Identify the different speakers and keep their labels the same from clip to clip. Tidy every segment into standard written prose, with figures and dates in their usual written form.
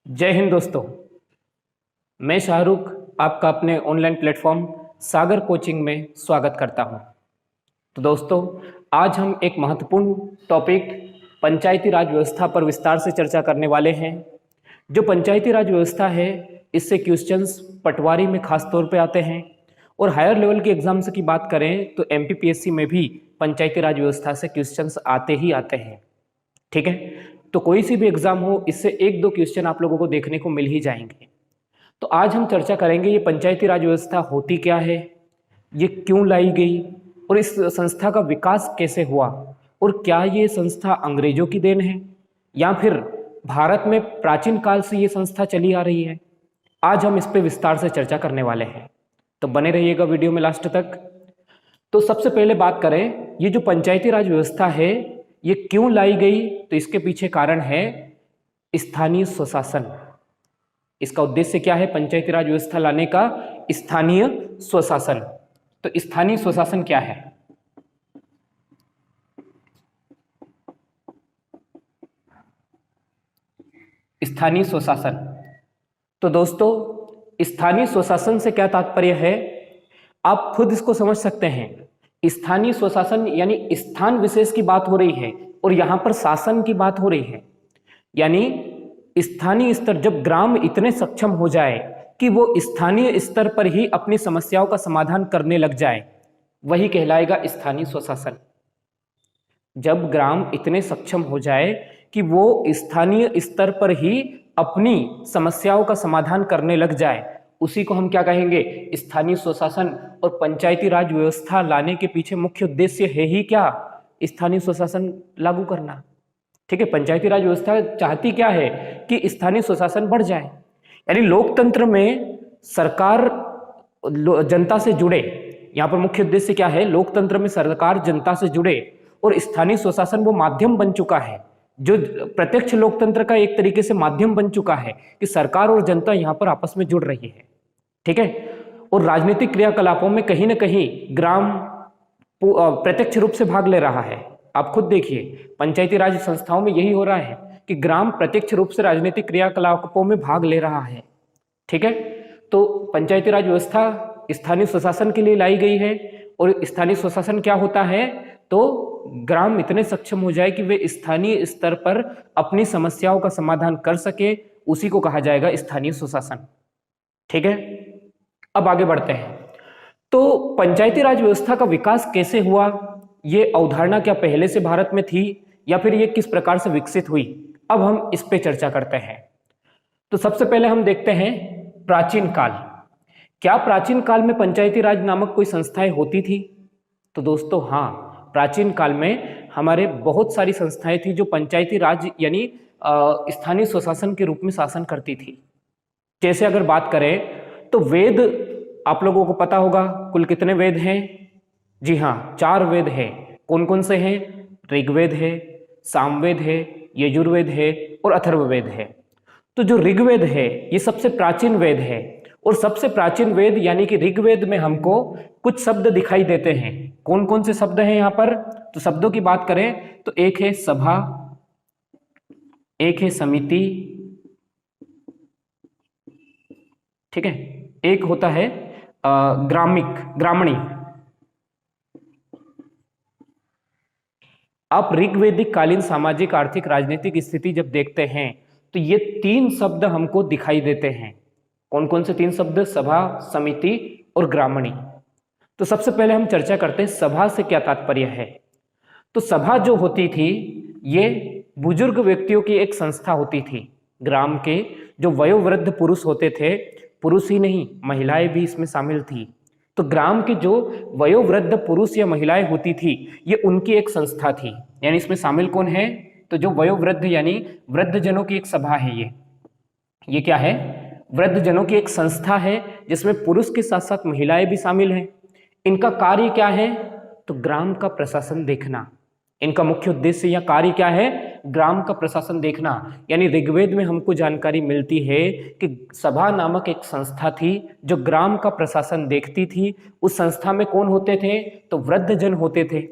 Speaker 1: जय हिंद दोस्तों। मैं शाहरुख आपका अपने ऑनलाइन प्लेटफॉर्म सागर कोचिंग में स्वागत करता हूं। तो दोस्तों, आज हम एक महत्वपूर्ण टॉपिक पंचायती राज व्यवस्था पर विस्तार से चर्चा करने वाले हैं। जो पंचायती राज व्यवस्था है, इससे क्वेश्चंस पटवारी में खास तौर पे आते हैं और हायर लेवल के एग्जाम्स की बात करें तो एमपीपीएससी में भी पंचायती राज व्यवस्था से क्वेश्चंस आते ही आते हैं। ठीक है, तो कोई सी भी एग्जाम हो, इससे एक दो क्वेश्चन आप लोगों को देखने को मिल ही जाएंगे। तो आज हम चर्चा करेंगे ये पंचायती राज व्यवस्था होती क्या है, ये क्यों लाई गई और इस संस्था का विकास कैसे हुआ, और क्या ये संस्था अंग्रेजों की देन है या फिर भारत में प्राचीन काल से ये संस्था चली आ रही है। आज हम इस पे विस्तार से चर्चा करने वाले हैं, तो बने रहिएगा वीडियो में लास्ट तक। तो सबसे पहले बात करें, ये जो पंचायती राज व्यवस्था है ये क्यों लाई गई, तो इसके पीछे कारण है स्थानीय स्वशासन। इसका उद्देश्य क्या है पंचायती राज व्यवस्था लाने का? स्थानीय स्वशासन। तो स्थानीय स्वशासन क्या है? स्थानीय स्वशासन, तो दोस्तों स्थानीय स्वशासन से क्या तात्पर्य है, आप खुद इसको समझ सकते हैं। स्थानीय स्वशासन यानी स्थान विशेष की बात हो रही है और यहां पर शासन की बात हो रही है। यानी स्थानीय स्तर, जब ग्राम इतने सक्षम हो जाए कि वो स्थानीय स्तर पर ही अपनी समस्याओं का समाधान करने लग जाए, वही कहलाएगा स्थानीय स्वशासन। जब ग्राम इतने सक्षम हो जाए कि वो स्थानीय स्तर पर ही अपनी समस्याओं का समाधान करने लग जाए, उसी को हम क्या कहेंगे? स्थानीय स्वशासन। और पंचायती राज व्यवस्था लाने के पीछे मुख्य उद्देश्य है ही क्या? स्थानीय स्वशासन लागू करना। ठीक है, पंचायती राज व्यवस्था चाहती क्या है कि स्थानीय स्वशासन बढ़ जाए, यानी लोकतंत्र में सरकार जनता से जुड़े। यहाँ पर मुख्य उद्देश्य क्या है? लोकतंत्र में सरकार जनता से जुड़े और स्थानीय स्वशासन वो माध्यम बन चुका है, जो प्रत्यक्ष लोकतंत्र का एक तरीके से माध्यम बन चुका है कि सरकार और जनता यहाँ पर आपस में जुड़ रही है। ठीक है, और राजनीतिक क्रियाकलापों में कहीं ना कहीं ग्राम प्रत्यक्ष रूप से भाग ले रहा है। आप खुद देखिए, पंचायती राज संस्थाओं में यही हो रहा है कि ग्राम प्रत्यक्ष रूप से राजनीतिक क्रियाकलापों में भाग ले रहा है। ठीक है, तो पंचायती राज व्यवस्था स्थानीय स्वशासन के लिए लाई गई है। और स्थानीय स्वशासन क्या होता है? तो ग्राम इतने सक्षम हो जाए कि वे स्थानीय स्तर पर अपनी समस्याओं का समाधान कर सके, उसी को कहा जाएगा स्थानीय स्वशासन। ठीक है, अब आगे बढ़ते हैं। तो पंचायती राज व्यवस्था का विकास कैसे हुआ, ये अवधारणा क्या पहले से भारत में थी या फिर ये किस प्रकार से विकसित हुई, अब हम इस पे चर्चा करते हैं। तो सबसे पहले हम देखते हैं प्राचीन काल। क्या प्राचीन काल में पंचायती राज नामक कोई संस्थाएं होती थी? तो दोस्तों हाँ, प्राचीन काल में हमारे बहुत सारी संस्थाएं थी जो पंचायती राज यानी स्थानीय स्वशासन के रूप में शासन करती थी। जैसे अगर बात करें तो वेद, आप लोगों को पता होगा कुल कितने वेद हैं? जी हाँ, 4 वेद हैं। कौन कौन से हैं? ऋग्वेद है, सामवेद है, यजुर्वेद है और अथर्ववेद है। तो जो ऋग्वेद है ये सबसे प्राचीन वेद है, और सबसे प्राचीन वेद यानी कि ऋग्वेद में हमको कुछ शब्द दिखाई देते हैं। कौन कौन से शब्द हैं यहाँ पर? तो शब्दों की बात करें तो एक है सभा, एक है समिति, ठीक है, एक होता है ग्रामणी। आप ऋग्वेदिक कालीन सामाजिक आर्थिक राजनीतिक स्थिति जब देखते हैं तो ये 3 शब्द हमको दिखाई देते हैं। कौन कौन से 3 शब्द? सभा, समिति और ग्रामणी। तो सबसे पहले हम चर्चा करते हैं सभा से क्या तात्पर्य है। तो सभा जो होती थी ये बुजुर्ग व्यक्तियों की एक संस्था होती थी। ग्राम के जो वयोवृद्ध पुरुष होते थे, पुरुष ही नहीं महिलाएं भी इसमें शामिल थी, तो ग्राम के जो वयोवृद्ध पुरुष या महिलाएं होती थी ये उनकी एक संस्था थी। यानी इसमें शामिल कौन है? तो जो वयोवृद्ध यानी वृद्ध जनों की एक सभा है। ये क्या है? वृद्ध जनों की एक संस्था है जिसमें पुरुष के साथ साथ महिलाएं भी शामिल हैं। इनका कार्य क्या है? तो ग्राम का प्रशासन देखना। इनका मुख्य उद्देश्य या कार्य क्या है? ग्राम का प्रशासन देखना। यानी ऋग्वेद में हमको जानकारी मिलती है कि सभा नामक एक संस्था थी जो ग्राम का प्रशासन देखती थी। उस संस्था में कौन होते थे? तो वृद्ध जन होते थे।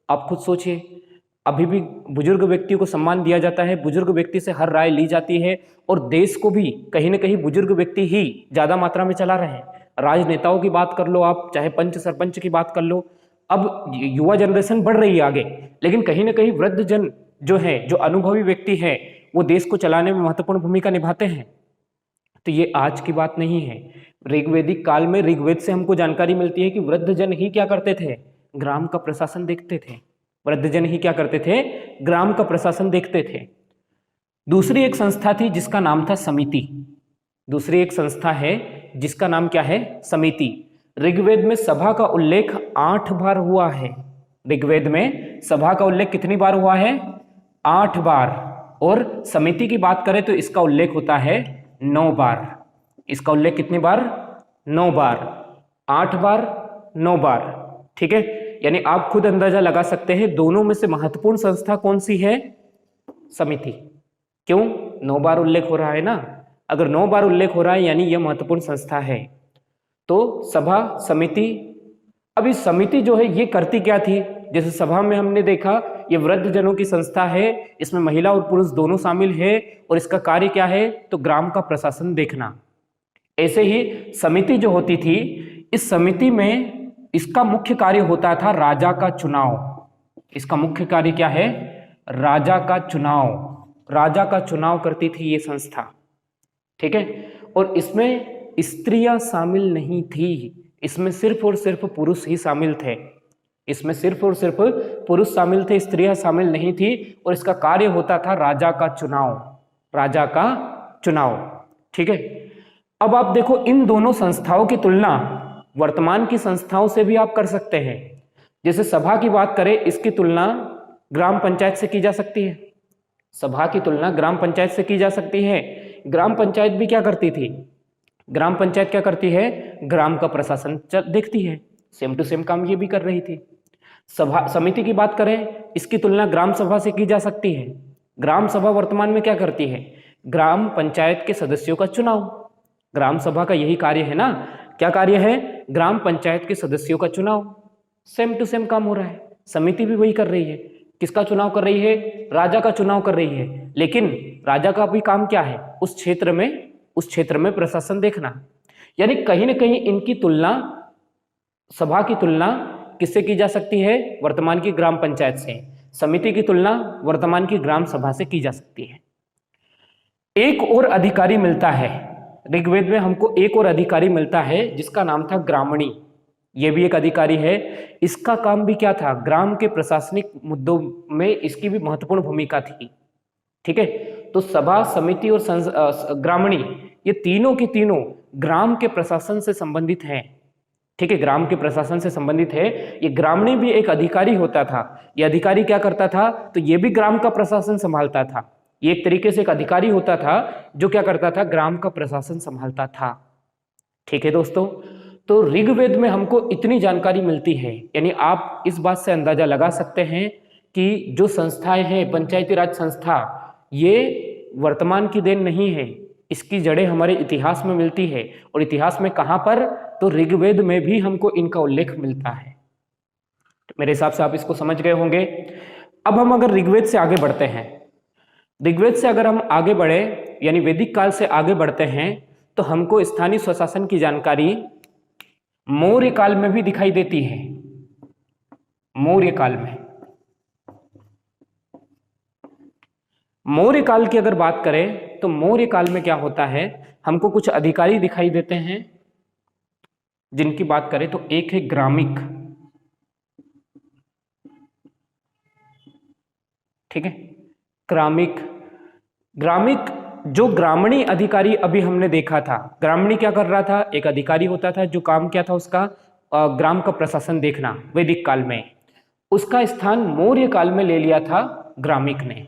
Speaker 1: आप खुद सोचिए, अभी भी बुजुर्ग व्यक्ति को सम्मान दिया जाता है, बुजुर्ग व्यक्ति से हर राय ली जाती है और देश को भी कहीं ना कहीं बुजुर्ग व्यक्ति ही ज्यादा मात्रा में चला रहे हैं। राजनेताओं की बात कर लो आप, चाहे पंच सरपंच की बात कर लो, अब युवा जनरेशन बढ़ रही है आगे, लेकिन कहीं ना कहीं वृद्ध जन जो है, जो अनुभवी व्यक्ति है, वो देश को चलाने में महत्वपूर्ण भूमिका निभाते हैं। तो ये आज की बात नहीं है। ऋग्वेदिक काल में ऋग्वेद से हमको जानकारी मिलती है कि वृद्ध जन ही क्या करते थे, ग्राम का प्रशासन देखते थे। वृद्धजन ही क्या करते थे, ग्राम का प्रशासन देखते थे। दूसरी एक संस्था थी जिसका नाम था समिति। दूसरी एक संस्था है जिसका नाम क्या है, समिति। ऋग्वेद में सभा का उल्लेख 8 बार हुआ है। ऋग्वेद में सभा का उल्लेख कितनी बार हुआ है, 8 बार। और समिति की बात करें तो इसका उल्लेख होता है 9 बार। इसका उल्लेख कितनी बार, 9 बार। 8 बार, 9 बार, ठीक है। यानी आप खुद अंदाजा लगा सकते हैं दोनों में से महत्वपूर्ण संस्था कौन सी है, समिति। क्यों, 9 बार उल्लेख हो रहा है ना। अगर 9 बार उल्लेख हो रहा है यानी यह महत्वपूर्ण संस्था है। तो सभा, समिति। अब इस समिति जो है ये करती क्या थी, जैसे सभा में हमने देखा ये वृद्ध जनों की संस्था है, इसमें महिला और पुरुष दोनों शामिल है और इसका कार्य क्या है, तो ग्राम का प्रशासन देखना। ऐसे ही समिति जो होती थी, इस समिति में इसका मुख्य कार्य होता था राजा का चुनाव। इसका मुख्य कार्य क्या है, राजा का चुनाव। राजा का चुनाव करती थी ये संस्था, ठीक है। और इसमें स्त्रियां शामिल नहीं थी, इसमें सिर्फ और सिर्फ पुरुष ही शामिल थे। इसमें सिर्फ और सिर्फ पुरुष शामिल थे, स्त्रियां शामिल नहीं थी। और इसका कार्य होता था राजा का चुनाव, राजा का चुनाव, ठीक है। अब आप देखो इन दोनों संस्थाओं की तुलना वर्तमान की संस्थाओं से भी आप कर सकते हैं। जैसे सभा की बात करें, इसकी तुलना ग्राम पंचायत से की जा सकती है। सभा की तुलना ग्राम पंचायत से की जा सकती है। ग्राम पंचायत भी क्या करती थी, ग्राम पंचायत क्या करती है, ग्राम का प्रशासन देखती है। सेम टू सेम काम ये भी कर रही थी। सभा, समिति की बात करें, इसकी तुलना ग्राम सभा से की जा सकती है। ग्राम सभा वर्तमान में क्या करती है, ग्राम पंचायत के सदस्यों का चुनाव। ग्राम सभा का यही कार्य है ना, क्या कार्य है, ग्राम पंचायत के सदस्यों का चुनाव। सेम टू सेम काम हो रहा है। समिति भी वही कर रही है। किसका चुनाव कर रही है, राजा का चुनाव कर रही है। लेकिन राजा का भी काम क्या है, उस क्षेत्र में प्रशासन देखना। यानी कहीं ना कहीं इनकी तुलना, सभा की तुलना किससे की जा सकती है, वर्तमान की ग्राम पंचायत से। समिति की तुलना वर्तमान की ग्राम सभा से की जा सकती है। एक और अधिकारी मिलता है ऋग्वेद में, हमको एक और अधिकारी मिलता है जिसका नाम था ग्रामणी। ये भी एक अधिकारी है। इसका काम भी क्या था, ग्राम के प्रशासनिक मुद्दों में इसकी भी महत्वपूर्ण भूमिका थी, ठीक है। तो सभा, समिति और ग्रामणी, ये तीनों की तीनों ग्राम के प्रशासन से संबंधित हैं, ठीक है, ग्राम के प्रशासन से संबंधित है। ये ग्रामणी भी एक अधिकारी होता था। ये अधिकारी क्या करता था, तो ये भी ग्राम का प्रशासन संभालता था। ये एक तरीके से एक अधिकारी होता था जो क्या करता था, ग्राम का प्रशासन संभालता था, ठीक है दोस्तों। तो ऋग्वेद में हमको इतनी जानकारी मिलती है, यानी आप इस बात से अंदाजा लगा सकते हैं कि जो संस्थाएं हैं, पंचायती राज संस्था, ये वर्तमान की देन नहीं है। इसकी जड़ें हमारे इतिहास में मिलती है। और इतिहास में कहां पर, तो ऋग्वेद में भी हमको इनका उल्लेख मिलता है। तो मेरे हिसाब से आप इसको समझ गए होंगे। अब हम अगर ऋग्वेद से आगे बढ़ते हैं, ऋग्वेद से अगर हम आगे बढ़े यानी वैदिक काल से आगे बढ़ते हैं, तो हमको स्थानीय स्वशासन की जानकारी मौर्य काल में भी दिखाई देती है। मौर्य काल में, मौर्य काल की अगर बात करें तो मौर्य काल में क्या होता है, हमको कुछ अधिकारी दिखाई देते हैं जिनकी बात करें तो एक है ग्रामिक, ठीक है। ग्रामिक जो ग्रामणी अधिकारी अभी हमने देखा था, ग्रामणी क्या कर रहा था, एक अधिकारी होता था जो काम क्या था उसका, ग्राम का प्रशासन देखना वैदिक काल में। उसका स्थान मौर्य काल में ले लिया था ग्रामिक ने।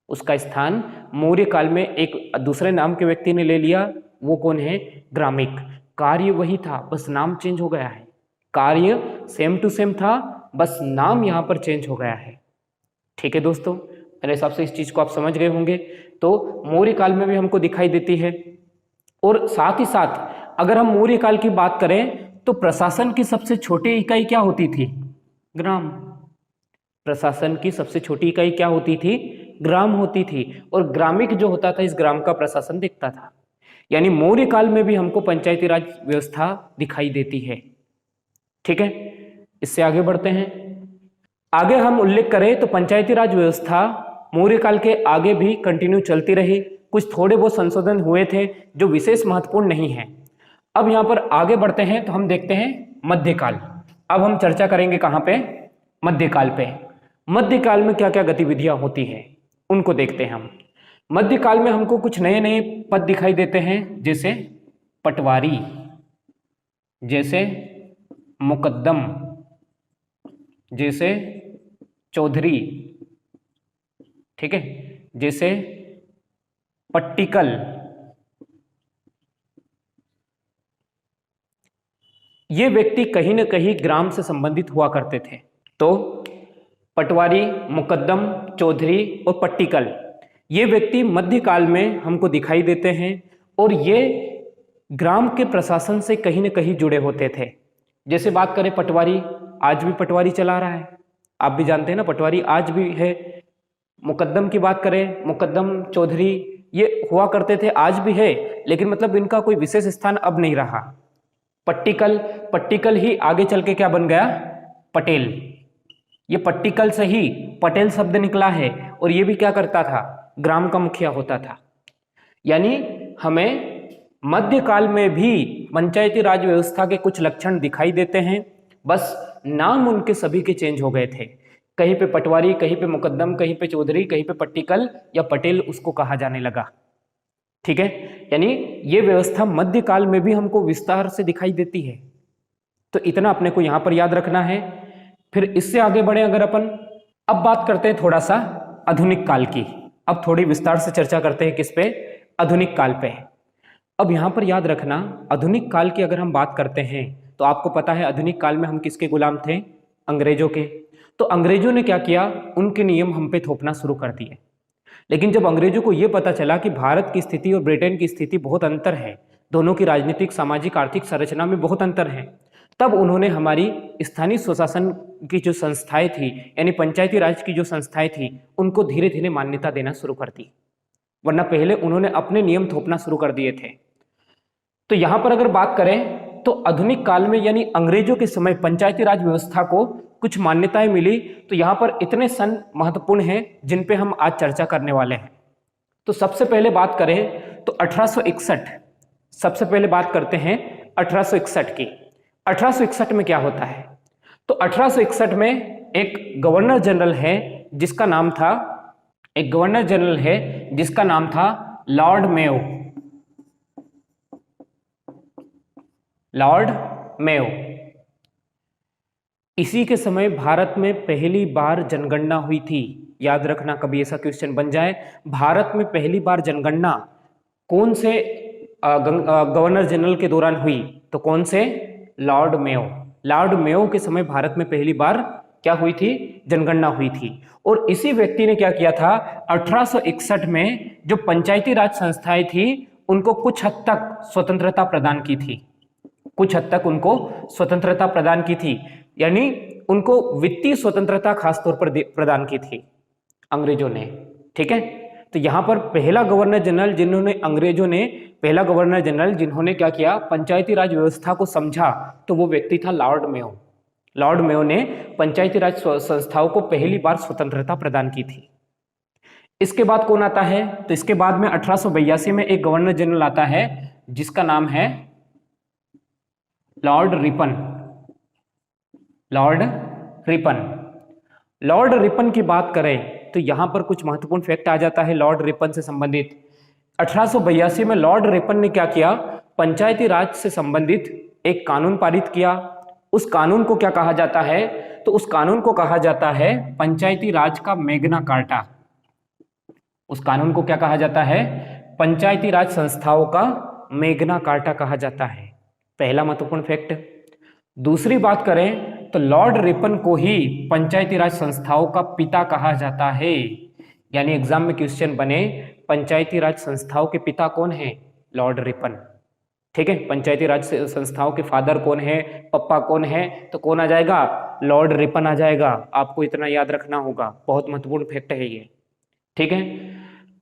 Speaker 1: उसका स्थान मौर्य काल में एक दूसरे नाम के व्यक्ति ने ले लिया। वो कौन है, ग्रामिक। कार्य वही था, बस नाम चेंज हो गया है। कार्य सेम टू सेम था, बस नाम यहां पर चेंज हो गया है, ठीक है दोस्तों। मेरे हिसाब से इस चीज को आप समझ गए होंगे। तो मौर्य काल में भी हमको दिखाई देती है। और साथ ही साथ अगर हम मौर्य काल की बात करें तो प्रशासन की सबसे छोटी इकाई क्या होती थी, ग्राम। प्रशासन की सबसे छोटी इकाई क्या होती थी? ग्राम होती थी। और ग्रामिक जो होता था, इस ग्राम का प्रशासन दिखता था। यानी मौर्य काल में भी हमको पंचायती राज व्यवस्था दिखाई देती है। ठीक है, इससे आगे बढ़ते हैं। आगे हम उल्लेख करें तो पंचायती राज व्यवस्था मौर्य काल के आगे भी कंटिन्यू चलती रही। कुछ थोड़े बहुत संशोधन हुए थे जो विशेष महत्वपूर्ण नहीं है। अब यहां पर आगे बढ़ते हैं तो हम देखते हैं मध्यकाल। अब हम चर्चा करेंगे कहां पे? मध्यकाल पे। मध्यकाल में क्या क्या गतिविधियां होती हैं उनको देखते हैं हम। मध्यकाल में हमको कुछ नए नए पद दिखाई देते हैं, जैसे पटवारी, जैसे मुकद्दम, जैसे चौधरी, ठीक है, जैसे पट्टिकल। ये व्यक्ति कहीं ना कहीं ग्राम से संबंधित हुआ करते थे। तो पटवारी, मुकद्दम, चौधरी और पट्टिकल, ये व्यक्ति मध्यकाल में हमको दिखाई देते हैं और ये ग्राम के प्रशासन से कहीं ना कहीं जुड़े होते थे। जैसे बात करें पटवारी, आज भी पटवारी चला रहा है, आप भी जानते हैं ना, पटवारी आज भी है। मुकद्दम की बात करें, मुकद्दम, चौधरी, ये हुआ करते थे, आज भी है, लेकिन मतलब इनका कोई विशेष स्थान अब नहीं रहा। पट्टिकल, पट्टिकल ही आगे चल के क्या बन गया? पटेल। ये पट्टिकल से ही पटेल शब्द निकला है और ये भी क्या करता था? ग्राम का मुखिया होता था। यानी हमें मध्यकाल में भी पंचायती राज व्यवस्था के कुछ लक्षण दिखाई देते हैं, बस नाम उनके सभी के चेंज हो गए थे। कहीं पे पटवारी, कहीं पे मुकद्दम, कहीं पे चौधरी, कहीं पे पट्टिकल या पटेल उसको कहा जाने लगा। ठीक है, यानी ये व्यवस्था मध्यकाल में भी हमको विस्तार से दिखाई देती है। तो इतना अपने को यहां पर याद रखना है। फिर इससे आगे बढ़े अगर अपन, अब बात करते हैं थोड़ा सा आधुनिक काल की। अब थोड़ी विस्तार से चर्चा करते हैं किस पे? आधुनिक काल पे। अब यहां पर याद रखना, आधुनिक काल की अगर हम बात करते हैं तो आपको पता है आधुनिक काल में हम किसके गुलाम थे? अंग्रेजों के। तो अंग्रेजों ने क्या किया? उनके नियम हम पे थोपना शुरू कर दिए। लेकिन जब अंग्रेजों को यह पता चला कि भारत की स्थिति और ब्रिटेन की स्थिति बहुत अंतर है, दोनों की राजनीतिक, सामाजिक, आर्थिक संरचना में बहुत अंतर है, तब उन्होंने हमारी स्थानीय स्वशासन की जो संस्थाएं थी, यानी पंचायती राज की जो संस्थाएं थी, उनको धीरे धीरे मान्यता देना शुरू कर दी। वरना पहले उन्होंने अपने नियम थोपना शुरू कर दिए थे। तो यहां पर अगर बात करें तो आधुनिक काल में यानी अंग्रेजों के समय पंचायती राज व्यवस्था को कुछ मान्यताएं मिली। तो यहां पर इतने सन महत्वपूर्ण हैं जिन पे हम आज चर्चा करने वाले हैं। तो सबसे पहले बात करें तो 1861, सबसे पहले बात करते हैं 1861 की। 1861 में क्या होता है? तो 1861 में एक गवर्नर जनरल है जिसका नाम था, एक गवर्नर जनरल है जिसका नाम था लॉर्ड मेयो। Lord Mayo. इसी के समय भारत में पहली बार जनगणना हुई थी। याद रखना, कभी ऐसा क्वेश्चन बन जाए, भारत में पहली बार जनगणना कौन से गवर्नर जनरल के दौरान हुई? तो कौन से? Lord Mayo. लॉर्ड मेयो के समय भारत में पहली बार क्या हुई थी? जनगणना हुई थी। और इसी व्यक्ति ने क्या किया था? 1861 में जो पंचायती राज संस्थाएं थी उनको कुछ हद तक स्वतंत्रता प्रदान की थी। कुछ हद तक उनको स्वतंत्रता प्रदान की थी, यानी उनको वित्तीय स्वतंत्रता खासतौर पर प्रदान की थी अंग्रेजों ने। ठीक है, तो यहां पर पहला गवर्नर जनरल जिन्होंने, अंग्रेजों ने पहला गवर्नर जनरल जिन्होंने क्या किया? पंचायती राज व्यवस्था को समझा, तो वो व्यक्ति था लॉर्ड मेयो। लॉर्ड मेयो ने पंचायती राज संस्थाओं को पहली बार स्वतंत्रता प्रदान की थी। इसके बाद कौन आता है? तो इसके बाद में 1882 में एक गवर्नर जनरल आता है जिसका नाम है Lord Ripon. Lord Ripon. Lord Ripon की बात करें तो यहां पर कुछ महत्वपूर्ण फैक्ट आ जाता है लॉर्ड रिपन से संबंधित। 1882 में लॉर्ड रिपन ने क्या किया? पंचायती राज से संबंधित एक कानून पारित किया। उस कानून को क्या कहा जाता है? तो उस कानून को कहा जाता है पंचायती राज का मैग्ना कार्टा। उस कानून को क्या कहा जाता है? पंचायती राज संस्थाओं का मैग्ना कार्टा कहा जाता है। पहला महत्वपूर्ण फैक्ट। दूसरी बात करें तो लॉर्ड रिपन को ही पंचायती राज संस्थाओं का पिता कहा जाता है। यानी एग्जाम में क्वेश्चन बने, पंचायती राज संस्थाओं के पिता कौन है? Lord Ripon. ठीक है, पंचायती राज संस्थाओं के फादर कौन है, पप्पा कौन है? तो कौन आ जाएगा? लॉर्ड रिपन आ जाएगा, आपको इतना याद रखना होगा, बहुत महत्वपूर्ण फैक्ट है ये। ठीक है,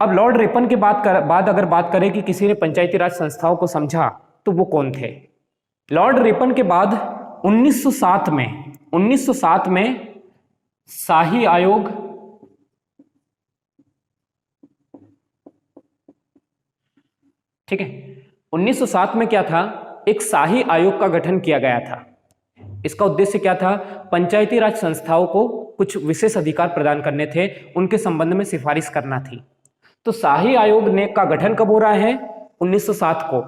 Speaker 1: अब लॉर्ड रिपन के बाद अगर बात करें कि किसी ने पंचायती राज संस्थाओं को समझा, तो वो कौन थे? लॉर्ड रिपन के बाद 1907 में शाही आयोग, ठीक है, 1907 में क्या था, एक शाही आयोग का गठन किया गया था। इसका उद्देश्य क्या था? पंचायती राज संस्थाओं को कुछ विशेष अधिकार प्रदान करने थे, उनके संबंध में सिफारिश करना थी। तो शाही आयोग ने का गठन कब हो रहा है? 1907 को,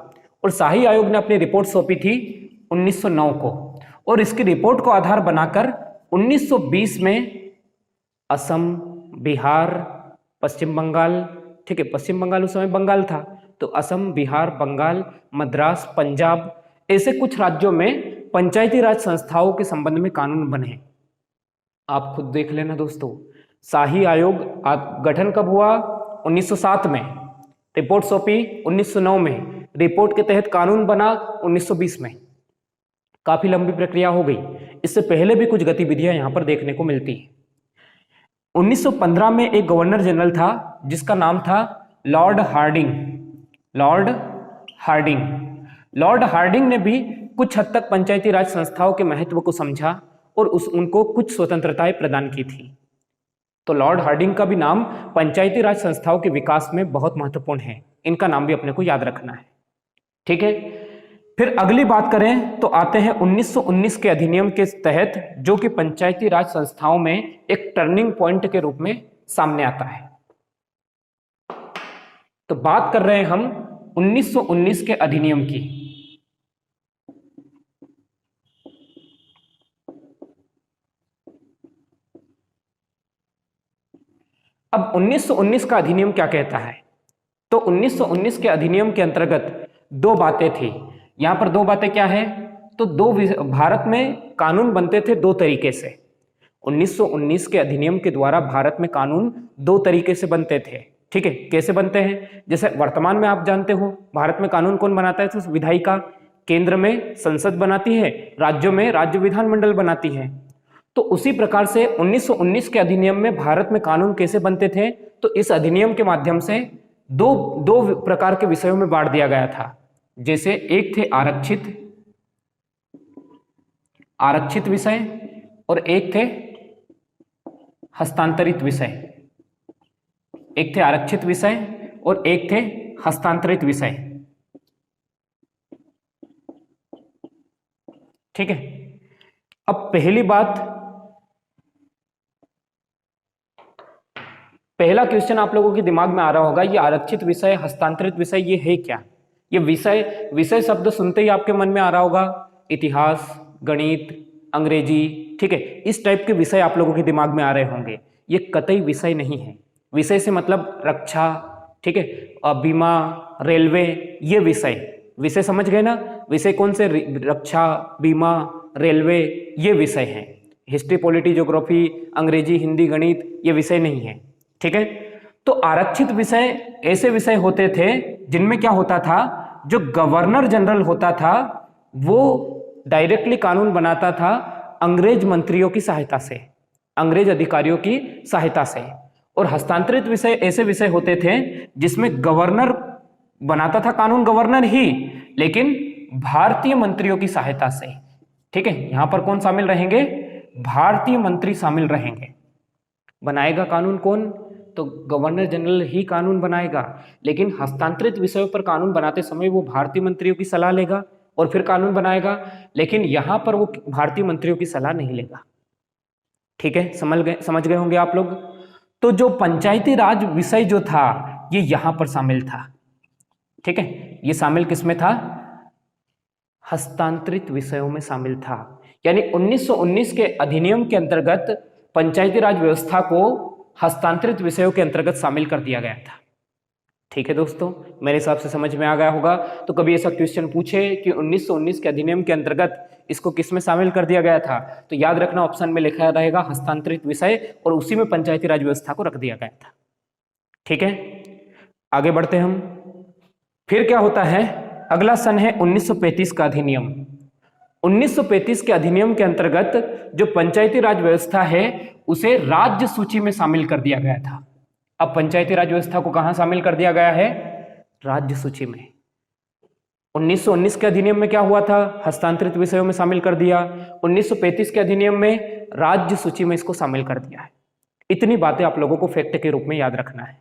Speaker 1: और शाही आयोग ने अपनी रिपोर्ट सौंपी थी 1909 को, और इसकी रिपोर्ट को आधार बनाकर 1920 में असम, बिहार, पश्चिम बंगाल, ठीक है, पश्चिम बंगाल उस समय बंगाल था, तो असम, बिहार, बंगाल, मद्रास, पंजाब, ऐसे कुछ राज्यों में पंचायती राज संस्थाओं के संबंध में कानून बने। आप खुद देख लेना दोस्तों, शाही आयोग गठन कब हुआ? 1907 में, रिपोर्ट सौंपी 1909 में, रिपोर्ट के तहत कानून बना 1920 में। काफी लंबी प्रक्रिया हो गई। इससे पहले भी कुछ गतिविधियां यहां पर देखने को मिलती है। 1915 में एक गवर्नर जनरल था जिसका नाम था लॉर्ड हार्डिंग। लॉर्ड हार्डिंग ने भी कुछ हद तक पंचायती राज संस्थाओं के महत्व को समझा और उनको कुछ स्वतंत्रताएं प्रदान की थी। तो लॉर्ड हार्डिंग का भी नाम पंचायती राज संस्थाओं के विकास में बहुत महत्वपूर्ण है, इनका नाम भी अपने को याद रखना है। ठीक है, फिर अगली बात करें तो आते हैं 1919 के अधिनियम के तहत, जो कि पंचायती राज संस्थाओं में एक टर्निंग पॉइंट के रूप में सामने आता है। तो बात कर रहे हैं हम 1919 के अधिनियम की। अब 1919 का अधिनियम क्या कहता है? तो 1919 के अधिनियम के अंतर्गत दो बातें थी। यहां पर दो बातें क्या है? तो भारत में कानून बनते थे दो तरीके से। 1919 के अधिनियम के द्वारा भारत में कानून दो तरीके से बनते थे। ठीक है, कैसे बनते हैं? जैसे वर्तमान में आप जानते हो भारत में कानून कौन बनाता है? तो विधायिका, केंद्र में संसद बनाती है, राज्यों में राज्य विधानमंडल बनाती है। तो उसी प्रकार से 1919 के अधिनियम में भारत में कानून कैसे बनते थे? तो इस अधिनियम के माध्यम से दो प्रकार के विषयों में बांट दिया गया था। जैसे एक थे आरक्षित विषय और एक थे हस्तांतरित विषय। एक थे आरक्षित विषय और एक थे हस्तांतरित विषय। ठीक है, अब पहला क्वेश्चन आप लोगों के दिमाग में आ रहा होगा, ये आरक्षित विषय, हस्तांतरित विषय, ये है क्या? ये विषय शब्द सुनते ही आपके मन में आ रहा होगा इतिहास, गणित, अंग्रेजी, ठीक है, इस टाइप के विषय आप लोगों के दिमाग में आ रहे होंगे। ये कतई विषय नहीं है। विषय से मतलब रक्षा, ठीक है, बीमा, रेलवे, ये विषय समझ गए ना? विषय कौन से? रक्षा, बीमा, रेलवे, ये विषय हैं। हिस्ट्री, पॉलिटी, ज्योग्राफी, अंग्रेजी, हिंदी, गणित, ये विषय नहीं है। ठीक है, तो आरक्षित विषय ऐसे विषय होते थे जिनमें क्या होता था, जो गवर्नर जनरल होता था वो डायरेक्टली कानून बनाता था अंग्रेज मंत्रियों की सहायता से, अंग्रेज अधिकारियों की सहायता से। और हस्तांतरित विषय ऐसे विषय होते थे जिसमें गवर्नर बनाता था कानून, गवर्नर ही, लेकिन भारतीय मंत्रियों की सहायता से। ठीक है, यहां पर कौन शामिल रहेंगे? भारतीय मंत्री शामिल रहेंगे। बनाएगा कानून कौन? तो गवर्नर जनरल ही कानून बनाएगा, लेकिन हस्तांतरित विषयों पर कानून बनाते समय वो भारतीय मंत्रियों की सलाह लेगा और फिर कानून बनाएगा, लेकिन यहां पर वो भारतीय मंत्रियों की सलाह नहीं लेगा। ठीक है, समझ गए होंगे आप लोग। तो जो पंचायती राज विषय जो था ये यहां पर शामिल था। ठीक है, ये शामिल किसमें था? हस्तांतरित विषयों में शामिल था। यानी 1919 के अधिनियम के अंतर्गत पंचायती राज व्यवस्था को हस्तांतरित विषयों के अंतर्गत शामिल कर दिया गया था। ठीक है दोस्तों, मेरे हिसाब से समझ में आ गया होगा। तो कभी ऐसा क्वेश्चन पूछे कि 1919 के अधिनियम के अंतर्गत इसको किस में शामिल कर दिया गया था, तो याद रखना ऑप्शन में लिखा रहेगा हस्तांतरित विषय, और उसी में पंचायती राज व्यवस्था को रख दिया गया था। ठीक है, आगे बढ़ते हम। फिर क्या होता है? अगला सन है 1935 का अधिनियम। 1935 के अधिनियम के अंतर्गत जो पंचायती राज व्यवस्था है उसे राज्य सूची में शामिल कर दिया गया था। अब पंचायती राज व्यवस्था को कहां शामिल कर दिया गया है? राज्य सूची में। 1919 के अधिनियम में क्या हुआ था? हस्तांतरित विषयों में शामिल कर दिया। 1935 के अधिनियम में राज्य सूची में इसको शामिल कर दिया है। इतनी बातें आप लोगों को फैक्ट के रूप में याद रखना है।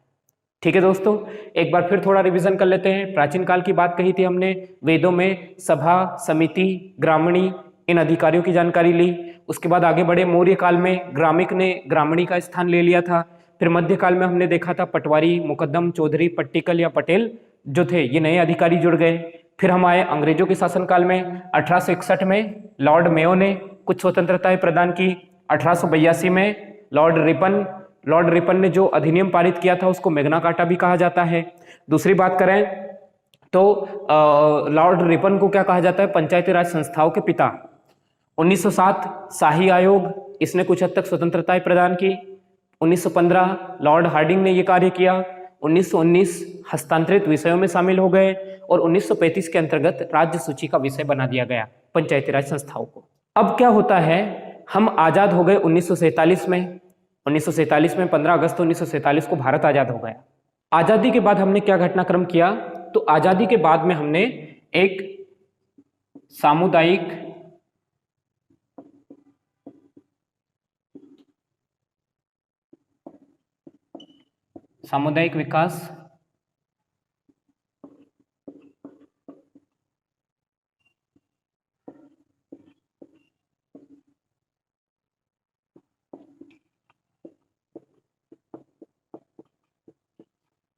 Speaker 1: ठीक है दोस्तों, एक बार फिर थोड़ा रिवीजन कर लेते हैं। प्राचीन काल की बात कही थी हमने, वेदों में सभा, समिति, ग्रामणी, इन अधिकारियों की जानकारी ली। उसके बाद आगे बढ़े, मौर्य काल में ग्रामिक ने ग्रामणी का स्थान ले लिया था। फिर मध्यकाल में हमने देखा था पटवारी, मुकद्दम, चौधरी, पट्टिकल या पटेल जो थे ये नए अधिकारी जुड़ गए। फिर हम आए अंग्रेजों के शासनकाल में। 1861 में लॉर्ड मेयो ने कुछ स्वतंत्रताएं प्रदान की। 1882 में लॉर्ड रिपन ने जो अधिनियम पारित किया था उसको मैग्ना कार्टा भी कहा जाता है। दूसरी बात करें तो लॉर्ड रिपन को क्या कहा जाता है? पंचायती राज संस्थाओं के पिता। 1907 शाही आयोग, इसने कुछ हद तक स्वतंत्रताएं प्रदान की। 1915 लॉर्ड हार्डिंग ने यह कार्य किया। 1919 हस्तांतरित विषयों में शामिल हो गए और 1935 के अंतर्गत राज्य सूची का विषय बना दिया गया पंचायती राज संस्थाओं को। अब क्या होता है, हम आजाद हो गए 1947 में। 1947 में 15 अगस्त 1947 को भारत आजाद हो गया। आजादी के बाद हमने क्या घटनाक्रम किया? तो आजादी के बाद में हमने एक सामुदायिक विकास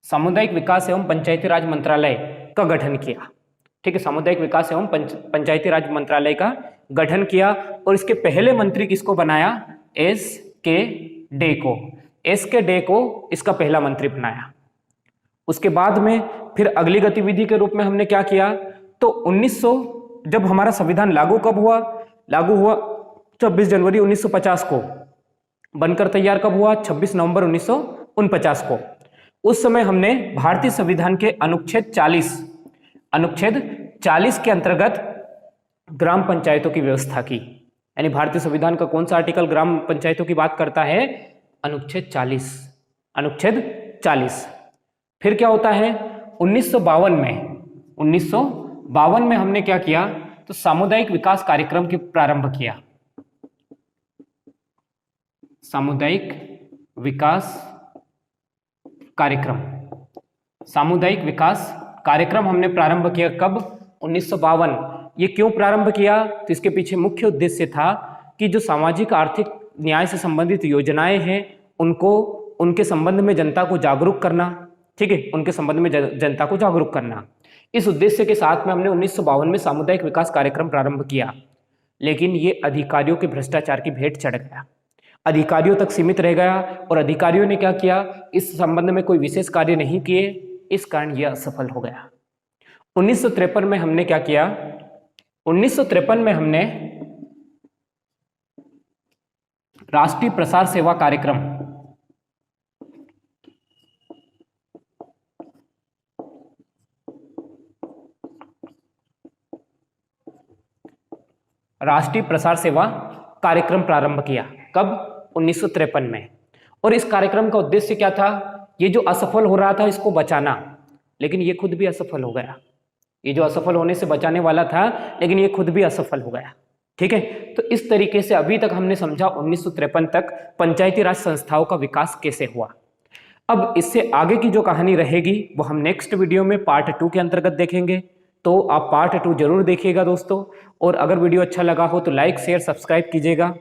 Speaker 1: सामुदायिक विकास एवं पंचायती राज मंत्रालय का गठन किया। ठीक है, सामुदायिक विकास एवं पंचायती राज मंत्रालय का गठन किया और इसके पहले मंत्री किसको बनाया? एस.के. डे को। एस.के. डे को इसका पहला मंत्री बनाया। उसके बाद में फिर अगली गतिविधि के रूप में हमने क्या किया? तो 1900 जब हमारा संविधान लागू कब हुआ? लागू हुआ 26 जनवरी 1950 को। बनकर तैयार कब हुआ? 26 नवंबर 1949 को। उस समय हमने भारतीय संविधान के अनुच्छेद 40 के अंतर्गत ग्राम पंचायतों की व्यवस्था की। यानी भारतीय संविधान का कौन सा आर्टिकल ग्राम पंचायतों की बात करता है? अनुच्छेद 40। फिर क्या होता है? 1952 में हमने क्या किया? तो सामुदायिक विकास कार्यक्रम की प्रारंभ किया। सामुदायिक विकास कार्यक्रम हमने प्रारंभ किया कब? 1952। ये क्यों प्रारंभ किया? तो इसके पीछे मुख्य उद्देश्य था कि जो सामाजिक आर्थिक न्याय से संबंधित योजनाएं हैं उनको उनके संबंध में जनता को जागरूक करना। ठीक है, उनके संबंध में जनता को जागरूक करना। इस उद्देश्य के साथ में हमने 1952 में सामुदायिक विकास कार्यक्रम प्रारंभ किया। लेकिन ये अधिकारियों के भ्रष्टाचार की भेंट चढ़ गया, अधिकारियों तक सीमित रह गया और अधिकारियों ने क्या किया? इस संबंध में कोई विशेष कार्य नहीं किए, इस कारण यह असफल हो गया। 1953 में हमने क्या किया? 1953 में हमने राष्ट्रीय प्रसार सेवा कार्यक्रम प्रारंभ किया। कब? 1953 में। और इस कार्यक्रम का उद्देश्य क्या था? ये जो असफल हो रहा था इसको बचाना, लेकिन ये खुद भी असफल हो गया। ये जो असफल होने से बचाने वाला था, लेकिन ये खुद भी असफल हो गया। ठीक है, तो इस तरीके से अभी तक हमने समझा 1953 तक पंचायती राज संस्थाओं का विकास कैसे हुआ। अब इससे आगे की जो कहानी रहेगी वो हम नेक्स्ट वीडियो में पार्ट 2 के अंतर्गत देखेंगे। तो आप पार्ट 2 जरूर देखिएगा दोस्तों। और अगर वीडियो अच्छा लगा हो तो लाइक, शेयर, सब्सक्राइब कीजिएगा।